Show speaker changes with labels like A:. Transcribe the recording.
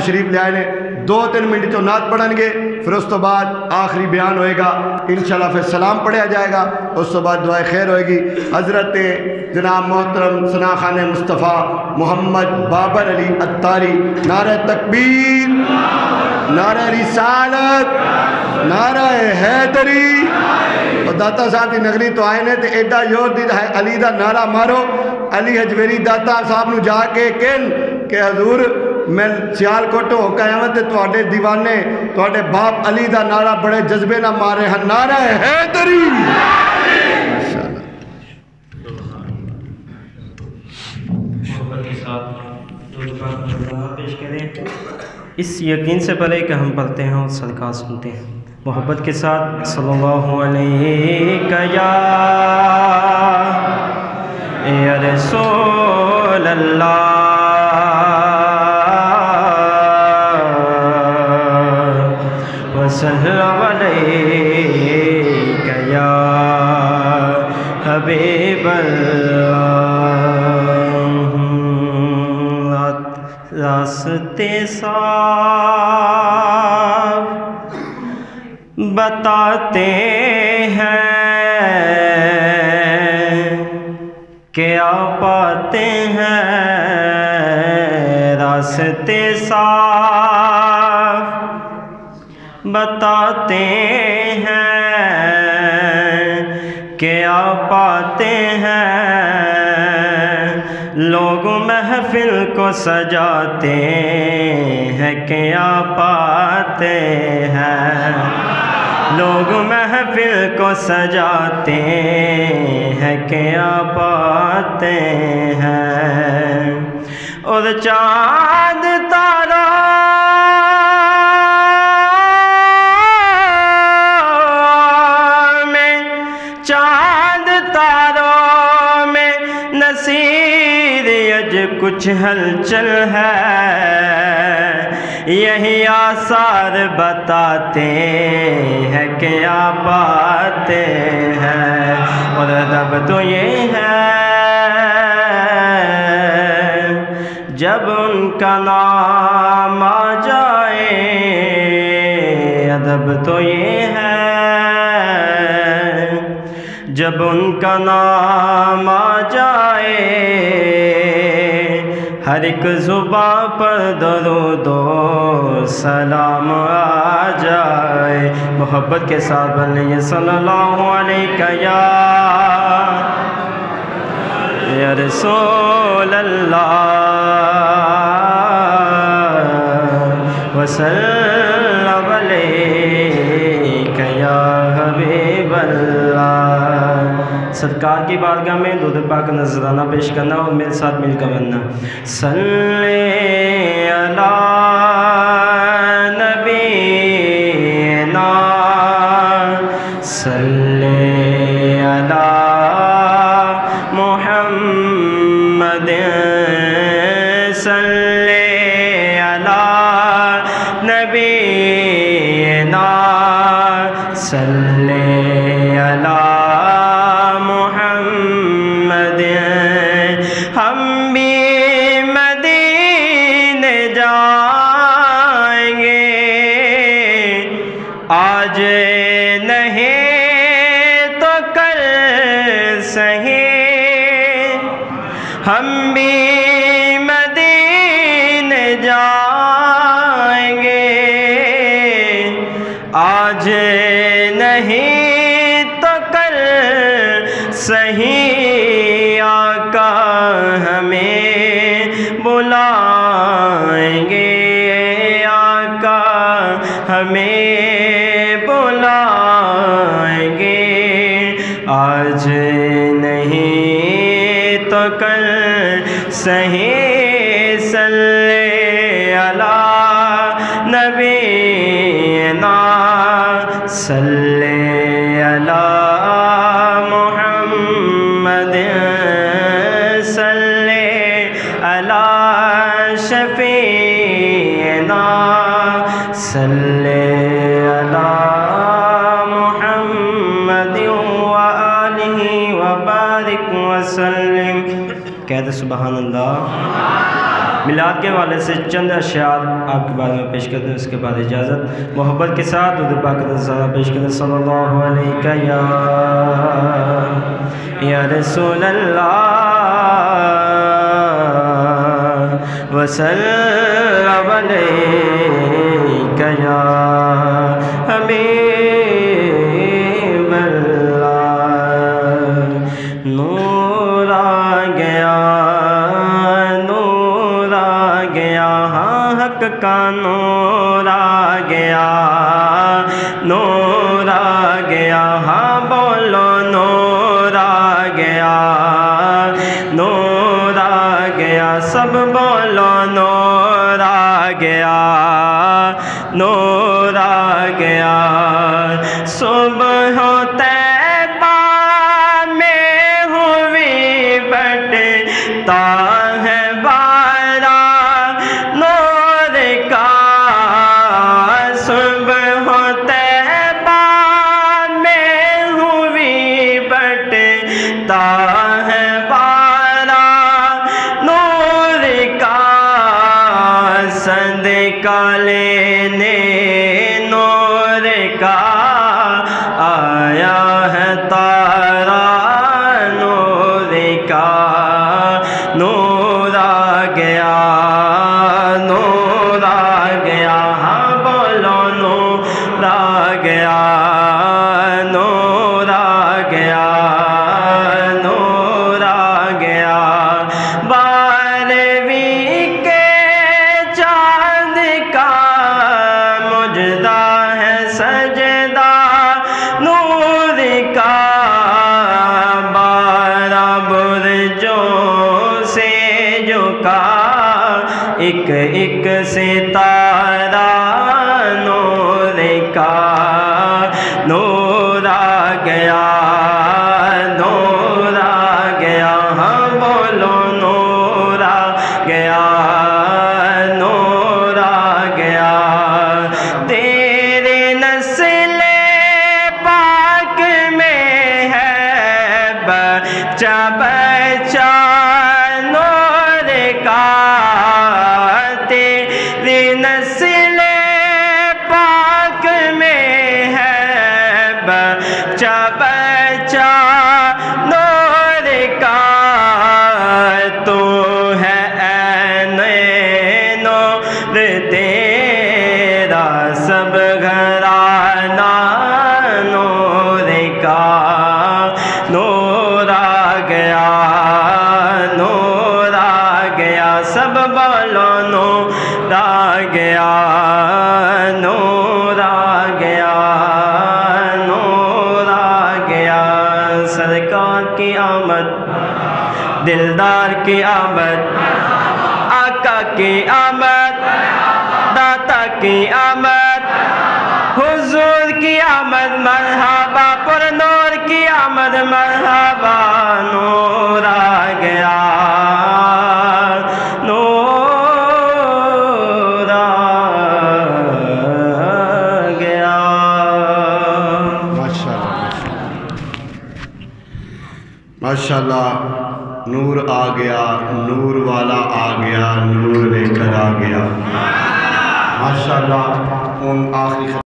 A: تشریف لے آئے نے 2-3 منٹ تو نعت پڑھن گے، پھر اس تو بعد آخری بیان ہوئے گا انشاءاللہ، پھر سلام پڑھیا جائے گا، اس تو بعد دعائے خیر ہوئے گی۔ حضرت جناب محترم ثنا خان مصطفیٰ محمد بابر علی اتاری، نعرہ تکبیر، نعرہ رسالت، نعرہ حیدری۔ اور داتا صاحب کی نگری تو آئے نے تے ایڈا یور دی علی دا نعرہ مارو، علی حجویری داتا صاحب نو جا کے کہن کہ حضور میں سیال کوٹوں ہو کے آمد تے تواڈے دیوانے تواڈے باپ علی دا نعرہ بڑے جذبے نہ مارے ہیں، نعرہ حیدری۔
B: پیش کریں اس یقین سے پہلے کہ ہم پڑھتے ہیں اور صدقات سنتے ہیں، محبت کے ساتھ صلی اللہ علیہ یا رسول اللہ وسلم علیہ یا حبیب اللہ۔ راستے صاف بتاتے ہیں، کیا پاتے ہیں، راستے صاف بتاتے ہیں، کیا پاتے ہیں، لوگ محفل کو سجاتے ہیں، کیا پاتے ہیں، لوگ محفل کو سجاتے ہیں، کیا پاتے ہیں، اور چاند تارا میں، چاند تاروں میں نصیر یج کچھ ہلچل ہے، یہی آثار بتاتے ہیں، کیا پاتے ہیں، اور ادب تو یہ ہے جب ان کا نام آ جائے، ادب تو یہ ہے جب ان کا نام آ جائے، ہر ایک زباں پر درود و سلام آ جائے۔ محبت کے ساتھ بولیں صلی اللہ علیہ یا رسول اللہ وسلم علیہ یا حبیب اللہ۔ سرکار کی بارگاہ میں درود پاک نذرانہ پیش کرنا اور میرے ساتھ مل کر بننا۔ صلی علی نبینا، صلی علی محمد، صلی علی نبینا، صلی علی محمد۔ ہم بھی مدینے جائیں گے، آج نہیں تو کل سہی، ہم بھی مدینے جائیں گے، آج نہیں تو کل سہی، آقا ہمیں بلائیں گے، آقا ہمیں بلائیں گے، آج نہیں تو کل سہی، صلی علی نبینا، صلی علی محمد، صلی علی شفیعنا، صلی علی محمد وآلہ وبارک وسلم۔ کہتے سبحان اللہ۔ میلاد کے حوالے سے چند اشعار آپ کے بعد میں پیش کرتے ہیں، اس کے بعد اجازت۔ محبت کے ساتھ درود پاک نذرانہ پیش کرتے ہیں۔ صلی اللہ علیہ یا رسول اللہ وسلم علیک یا حبیب اللہ۔ نور آ گیا، نور آ گیا، ہاں حق کا نور آ گیا، نور آ گیا، ہاں بولو نور آ گیا، نور آ گیا، سب بولو نور آ گیا، نور آ گیا۔ صبح طیبہ میں ہوئی بٹتا ہے باران نور کا، صبح طیبہ میں ہوئی بٹتا ہے باران نور کا، صدقہ لینے نور کا آیا ہے تارا نور کا، نور آ گیا، نور آ گیا، ہاں بولو نور آ گیا، نور آ گیا، نور آ گیا۔ 12ویں کے چاند کا مجدہ ہے سجدہ نور کا، 12 برجوں سے جھکا ایک ایک ستارہ نور کا، نور آ گیا، نور آ گیا، ہاں بولو نور آ گیا، نور آ گیا۔ تیرے نسل پاک میں ہے بچہ بچہ نور کا، تیری نسل پاک میں ہے بچہ بچہ نور کا، تو ہے عین نور تیرا سب گھرانہ نور کا، نور آ گیا، نور آ گیا، سب بولو نور آ گیا، نور آ گیا، نور آ گیا۔ سرکار کی آمد، دلدار کی آمد، آقا کی آمد، داتا کی آمد، حضور کی آمد، مرحبا پر نور کی آمد، مرحبا نور آ گیا، نور آ گیا۔
A: ماشاءاللہ، نور آ گیا، نور والا آ گیا، نور لے کر آ گیا۔ ماشاءاللہ، آخری